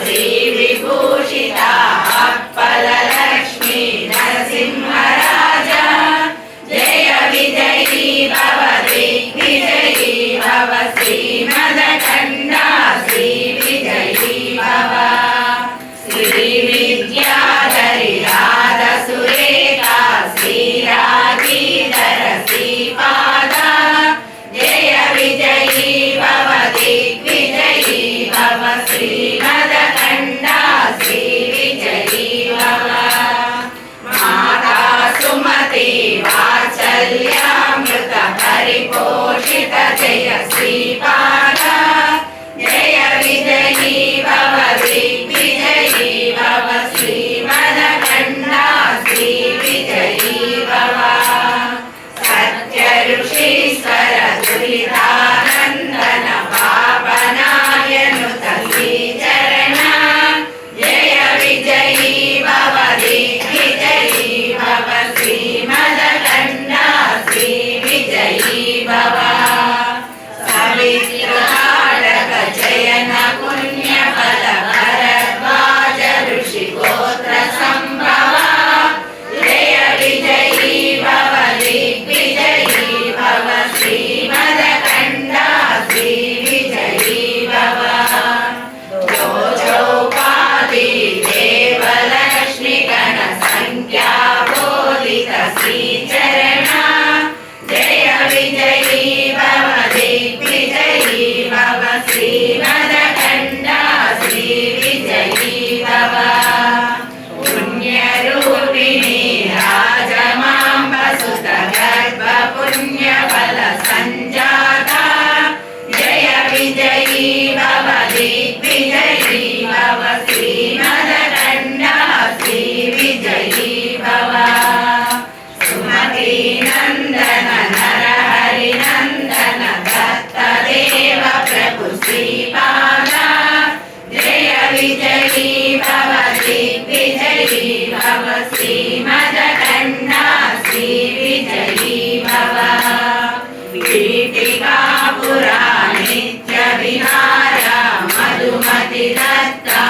श्री विभूषिता फललक्ष्मी नरसिंहराजा जय विजयी भव दिग्विजयी भव श्रीमदखण्डा श्री विजयी भव श्री विद्याधरी राध सुरेखा श्रीरागीधर श्रीपादा जय विजयी भव दिग्विजयी भव श्रीमदखण्डा श्री विजयी भव माता सुमति वात्सल्यामृत परिपोषित जय श्रीपादा जय विजयी भव दिग्विजयी भव श्रीमदखण्डा श्री विजयी भव सत्य ऋषीश्वर दुरितानन्दन पावनायनुत श्रीचरण जय विजयी भव दिग्विजयी भव श्रीमदखण्डा श्री विजयी भव सवितृहाटक जयन पुण्यफल भरद्वाज ऋषिगोत्र सम्भव जय विजयी भव दिग्विजयी भव श्रीमदखण्डा श्री विजयी भव जो चौपादी देवलक्ष्मी गण संख्या बोधित श्रीचरण जय विजयी भव दिग्विजयी भव श्रीमदखण्डा श्री विजयी भव पुण्यरूपिणी राजमाम्ब सुत गर्भ पुण्यफल संजाता जय विजयी भव दिग्विजयी भव श्रीमदखण्डा श्री विजयी भव सुमति नंदन नरहरि नंदन दत्तदेव प्रभु श्रीपादा जय विजयी भव दिग्विजयी भव श्रीमदखण्डा श्री विजयी भव पीठिकापुरा नित्य विहार मधुमति दत्ता